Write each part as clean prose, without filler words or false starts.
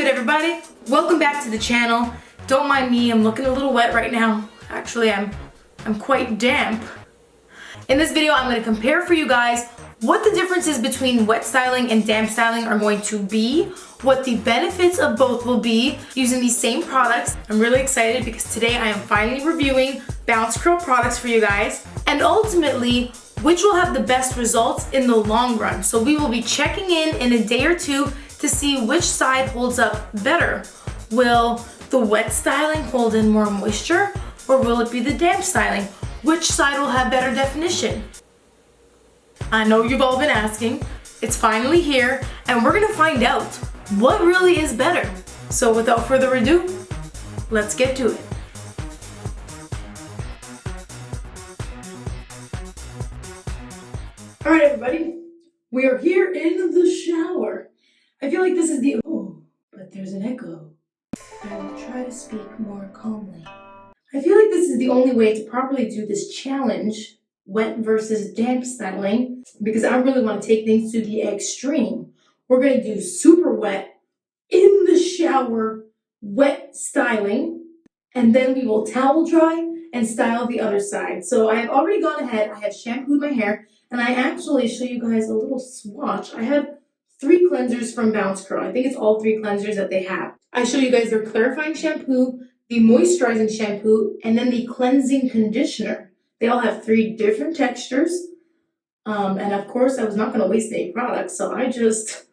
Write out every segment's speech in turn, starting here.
good, everybody? Welcome back to the channel. Don't mind me, I'm looking a little wet right now. Actually, I'm quite damp. In this video, I'm going to compare for you guys what the differences between wet styling and damp styling are going to be, what the benefits of both will be using these same products. I'm really excited because today I am finally reviewing Bounce Curl products for you guys, and ultimately, which will have the best results in the long run. So we will be checking in a day or two to see which side holds up better. Will the wet styling hold in more moisture, or will it be the damp styling? Which side will have better definition? I know you've all been asking. It's finally here, and we're gonna find out what really is better. So without further ado, let's get to it. All right, everybody, we are here in the shower. I feel like this is the, but there's an echo. I will try to speak more calmly. I feel like this is the only way to properly do this challenge, wet versus damp styling, because I really want to take things to the extreme. We're going to do super wet in the shower, wet styling, and then we will towel dry and style the other side. So I have already gone ahead. I have shampooed my hair, and I actually show you guys a little swatch. I have 3 cleansers from Bounce Curl. I think it's all 3 cleansers that they have. I show you guys their clarifying shampoo, the moisturizing shampoo, and then the cleansing conditioner. They all have 3 different textures. And of course, I was not going to waste any products, so I just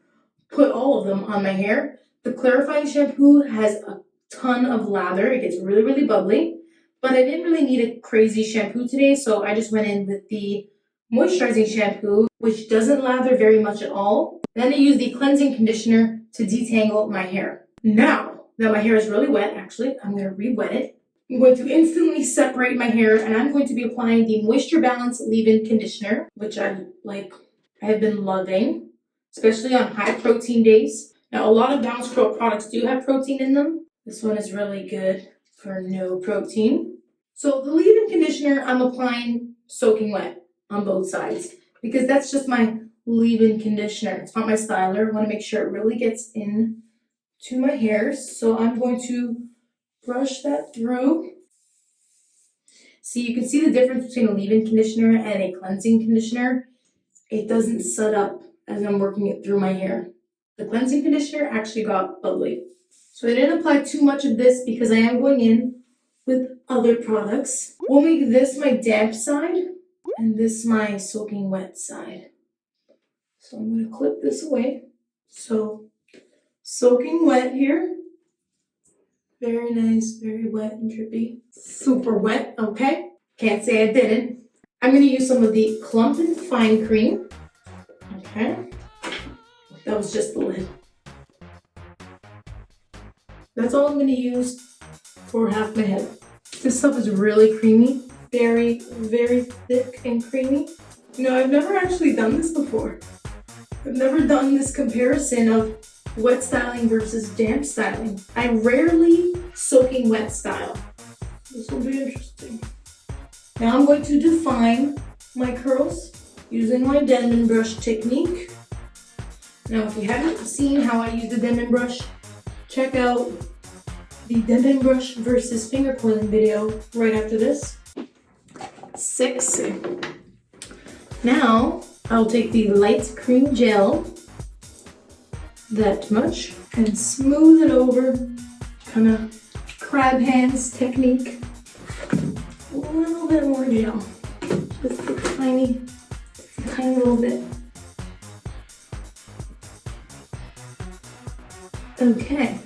put all of them on my hair. The clarifying shampoo has a ton of lather. It gets really, really bubbly. But I didn't really need a crazy shampoo today, so I just went in with the moisturizing shampoo, which doesn't lather very much at all. Then I use the cleansing conditioner to detangle my hair. Now that my hair is really wet, actually, I'm going to re-wet it. I'm going to instantly separate my hair, and I'm going to be applying the Moisture Balance Leave-In Conditioner, which I have been loving, especially on high protein days. Now, a lot of Bounce Curl products do have protein in them. This one is really good for no protein. So the leave-in conditioner, I'm applying soaking wet on both sides because that's just my leave-in conditioner. It's not my styler. I want to make sure it really gets in to my hairs. So I'm going to brush that through. See, you can see the difference between a leave-in conditioner and a cleansing conditioner. It doesn't set up as I'm working it through my hair. The cleansing conditioner actually got bubbly. So I didn't apply too much of this because I am going in with other products. We'll make this my damp side and this my soaking wet side. So I'm going to clip this away. So soaking wet here. Very nice, very wet and drippy. Super wet, okay? Can't say I didn't. I'm going to use some of the Clump and Fine Cream. Okay. That was just the lid. That's all I'm going to use for half my head. This stuff is really creamy. Very, very thick and creamy. You know, I've never actually done this before. I've never done this comparison of wet styling versus damp styling. I rarely soaking wet style. This will be interesting. Now I'm going to define my curls using my Denman brush technique. Now if you haven't seen how I use the Denman brush, check out the Denman brush versus finger coiling video right after this. Sexy. Now I'll take the light cream gel, that much, and smooth it over, kind of crab hands technique. A little bit more gel, just a tiny little bit. Okay,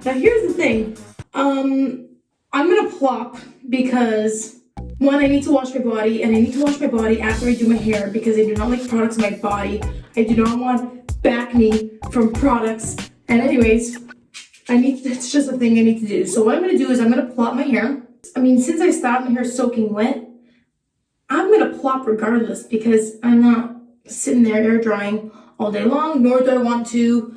now here's the thing. I'm gonna plop because one, I need to wash my body, and I need to wash my body after I do my hair because I do not like products on my body. I do not want back knee from products. And anyways, it's just a thing I need to do. So what I'm gonna do is I'm gonna plop my hair. I mean, since I stopped my hair soaking wet, I'm gonna plop regardless because I'm not sitting there air drying all day long, nor do I want to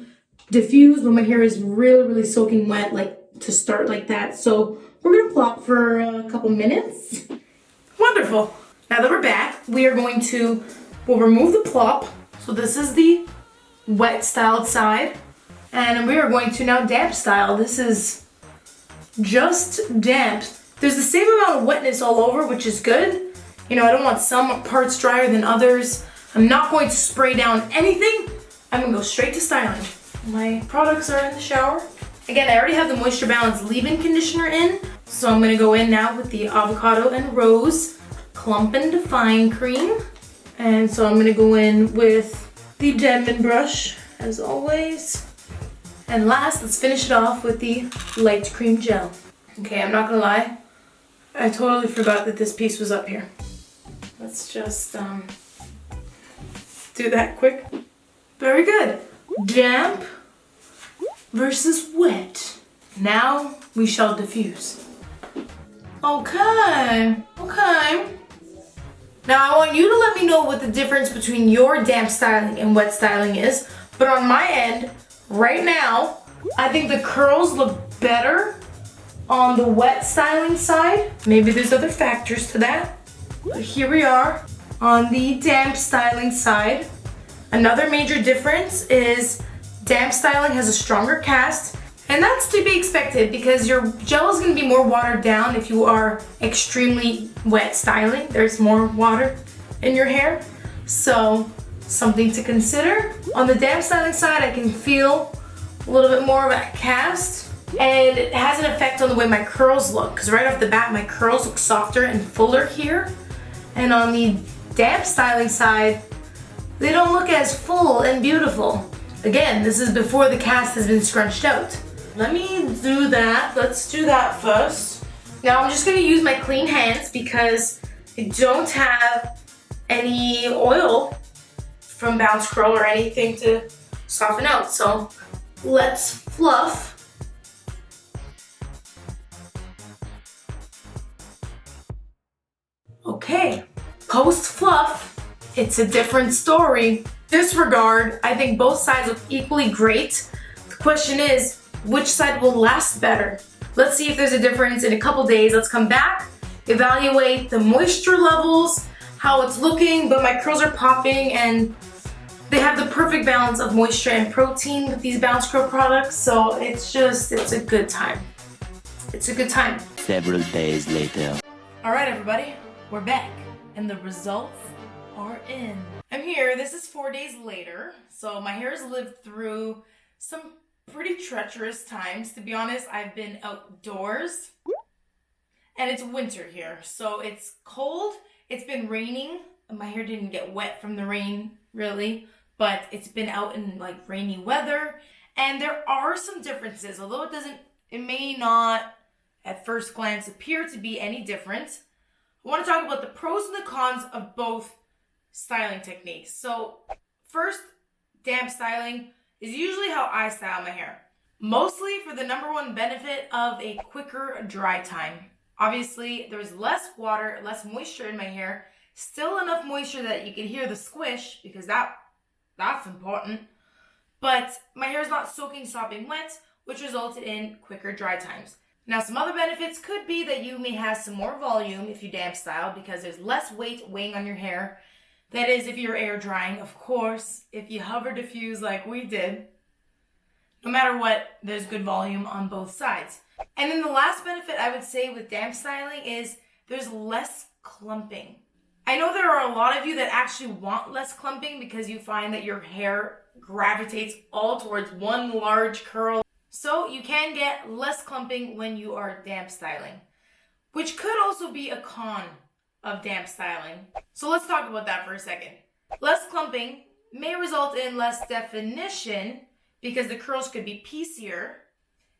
diffuse when my hair is really, really soaking wet, like to start like that. So we're gonna plop for a couple minutes. Wonderful. Now that we're back, we'll remove the plop. So this is the wet styled side, And we are going to now damp style. This is just damp. There's the same amount of wetness all over, which is good. You know, I don't want some parts drier than others. I'm not going to spray down anything. I'm gonna go straight to styling. My products are in the shower. Again, I already have the Moisture Balance leave-in conditioner in, so I'm gonna go in now with the Avocado and Rose Clump and Define Cream. And so I'm gonna go in with the Denman brush, as always. And last, let's finish it off with the Light Cream Gel. Okay, I'm not gonna lie, I totally forgot that this piece was up here. Let's just do that quick. Very good. Damp versus wet. Now we shall diffuse. Okay. Now I want you to let me know what the difference between your damp styling and wet styling is. But on my end, right now, I think the curls look better on the wet styling side. Maybe there's other factors to that. But here we are on the damp styling side. Another major difference is damp styling has a stronger cast, and that's to be expected because your gel is going to be more watered down if you are extremely wet styling. There's more water in your hair, so something to consider. On the damp styling side, I can feel a little bit more of that cast, and it has an effect on the way my curls look because right off the bat, my curls look softer and fuller here. And on the damp styling side, they don't look as full and beautiful. Again, this is before the cast has been scrunched out. Let me do that. Let's do that first. Now I'm just gonna use my clean hands because I don't have any oil from Bounce Curl or anything to soften out. So let's fluff. Okay, post fluff, it's a different story. Disregard, I think both sides look equally great. The question is, which side will last better? Let's see if there's a difference in a couple days. Let's come back, evaluate the moisture levels, how it's looking, but my curls are popping and they have the perfect balance of moisture and protein with these Bounce Curl products. So it's a good time. It's a good time. Several days later. All right, everybody, we're back and the results are in. I'm here, this is 4 days later, so my hair has lived through some pretty treacherous times. To be honest, I've been outdoors and it's winter here, so it's cold, it's been raining. My hair didn't get wet from the rain, really, but it's been out in like rainy weather, and there are some differences, although it may not at first glance appear to be any different. I want to talk about the pros and the cons of both styling techniques. So first, damp styling is usually how I style my hair. Mostly for the number one benefit of a quicker dry time. Obviously, there's less water, less moisture in my hair. Still enough moisture that you can hear the squish because that's important. But my hair is not soaking, sopping wet, which resulted in quicker dry times. Now, some other benefits could be that you may have some more volume if you damp style because there's less weight weighing on your hair. That is, if you're air drying, of course. If you hover diffuse like we did, no matter what, there's good volume on both sides. And then the last benefit I would say with damp styling is there's less clumping. I know there are a lot of you that actually want less clumping because you find that your hair gravitates all towards one large curl. So you can get less clumping when you are damp styling, which could also be a con of damp styling. So let's talk about that for a second. Less clumping may result in less definition because the curls could be piecier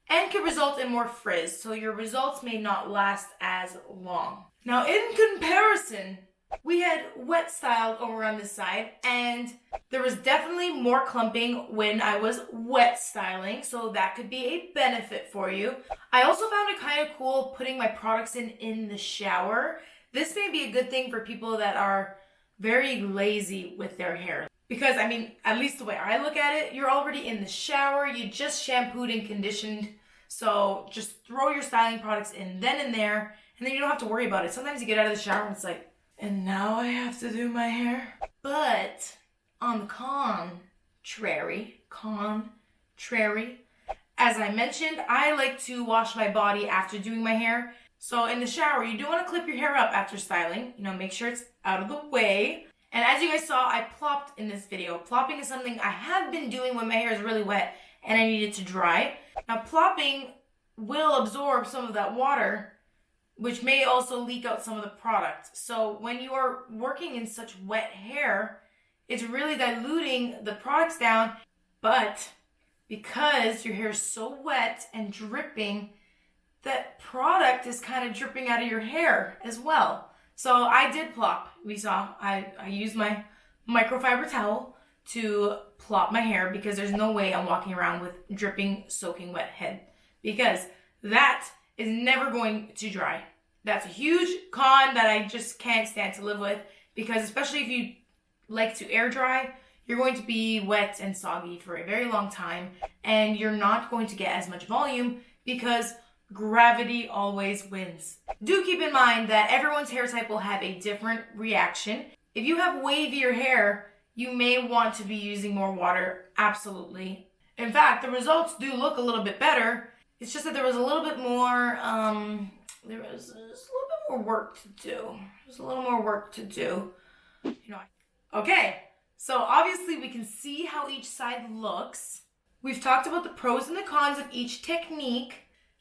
and could result in more frizz, so your results may not last as long. Now in comparison, we had wet styled over on this side and there was definitely more clumping when I was wet styling, so that could be a benefit for you. I also found it kind of cool putting my products in the shower. This may be a good thing for people that are very lazy with their hair. Because, I mean, at least the way I look at it, you're already in the shower, you just shampooed and conditioned, so just throw your styling products in then and there, and then you don't have to worry about it. Sometimes you get out of the shower and it's like, and now I have to do my hair? But on the contrary, contrary. As I mentioned, I like to wash my body after doing my hair. So in the shower, you do want to clip your hair up after styling. You know, make sure it's out of the way. And as you guys saw, I plopped in this video. Plopping is something I have been doing when my hair is really wet and I need it to dry. Now, plopping will absorb some of that water, which may also leak out some of the product. So when you are working in such wet hair, it's really diluting the products down. But because your hair is so wet and dripping, that product is kind of dripping out of your hair as well. So I did plop. We saw I used my microfiber towel to plop my hair because there's no way I'm walking around with dripping, soaking wet head, because that is never going to dry. That's a huge con that I just can't stand to live with, because especially if you like to air dry, you're going to be wet and soggy for a very long time, and you're not going to get as much volume because gravity always wins. Do keep in mind that everyone's hair type will have a different reaction. If you have wavier hair, you may want to be using more water, absolutely. In fact, the results do look a little bit better. It's just that there was a little bit more, there was just a little bit more work to do. There's a little more work to do. You know. Okay, so obviously we can see how each side looks. We've talked about the pros and the cons of each technique.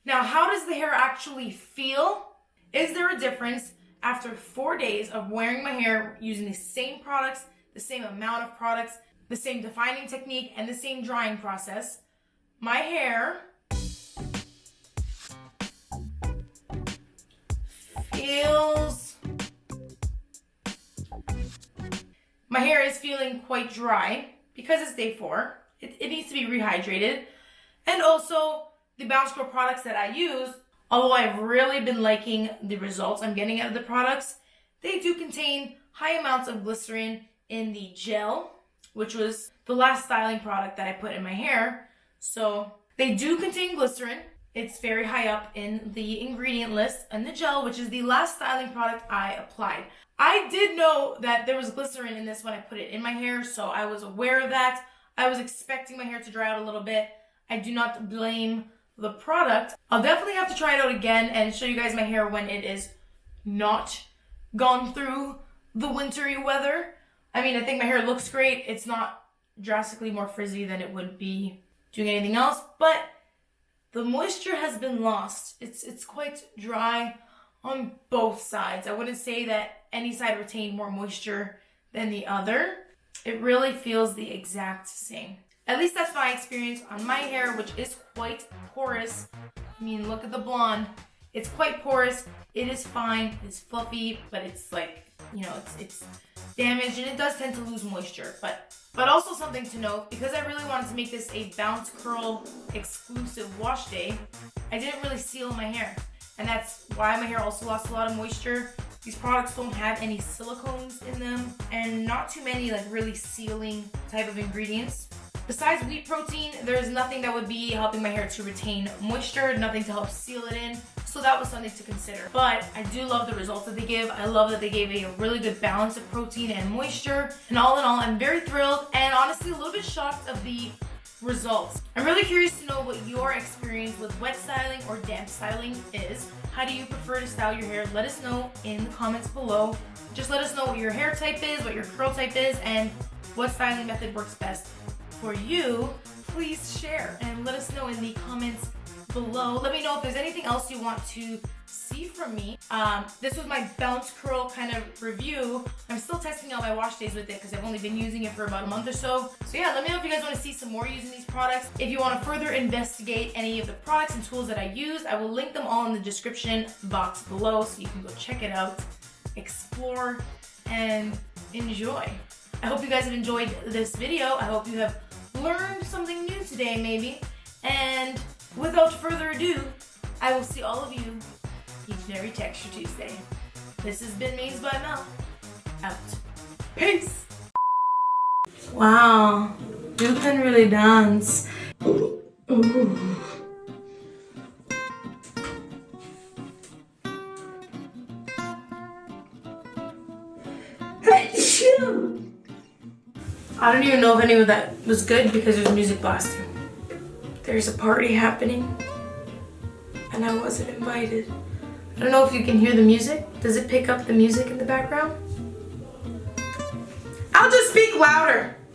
Now, how does the hair actually feel? Is there a difference after 4 days of wearing my hair using the same products, the same amount of products, the same defining technique, and the same drying process? My hair is feeling quite dry because it's day 4. It needs to be rehydrated. And also, the Bounce Curl products that I use, although I've really been liking the results I'm getting out of the products, they do contain high amounts of glycerin in the gel, which was the last styling product that I put in my hair. So they do contain glycerin. It's very high up in the ingredient list. And the gel, which is the last styling product I applied. I did know that there was glycerin in this when I put it in my hair, so I was aware of that. I was expecting my hair to dry out a little bit. I do not blame the product. I'll definitely have to try it out again and show you guys my hair when it is not gone through the wintry weather. I mean, I think my hair looks great. It's not drastically more frizzy than it would be doing anything else, but the moisture has been lost. It's quite dry on both sides. I wouldn't say that any side retained more moisture than the other. It really feels the exact same. At least that's my experience on my hair, which is quite porous. I mean, look at the blonde. It's quite porous. It is fine. It's fluffy, but it's like, you know, it's damaged, and it does tend to lose moisture. But also something to note, because I really wanted to make this a Bounce Curl exclusive wash day, I didn't really seal my hair. And that's why my hair also lost a lot of moisture. These products don't have any silicones in them, and not too many like really sealing type of ingredients. Besides wheat protein, there's nothing that would be helping my hair to retain moisture, nothing to help seal it in. So that was something to consider. But I do love the results that they give. I love that they gave a really good balance of protein and moisture. And all in all, I'm very thrilled and honestly a little bit shocked of the results. I'm really curious to know what your experience with wet styling or damp styling is. How do you prefer to style your hair? Let us know in the comments below. Just let us know what your hair type is, what your curl type is, and what styling method works best for you. Please share and let us know in the comments below. Let me know if there's anything else you want to see from me. This was my Bounce Curl kind of review. I'm still testing out my wash days with it because I've only been using it for about a month or so. So yeah, let me know if you guys want to see some more using these products. If you want to further investigate any of the products and tools that I use, I will link them all in the description box below so you can go check it out, explore, and enjoy. I hope you guys have enjoyed this video. I hope you have learned something new today maybe. And without further ado, I will see all of you each and every Texture Tuesday. This has been Manes by Mell. Out. Peace! Wow, you can really dance. Ooh. I don't even know if any of that was good because there's music blasting. there's a party happening and I wasn't invited. I don't know if you can hear the music. Does it pick up the music in the background? I'll just speak louder.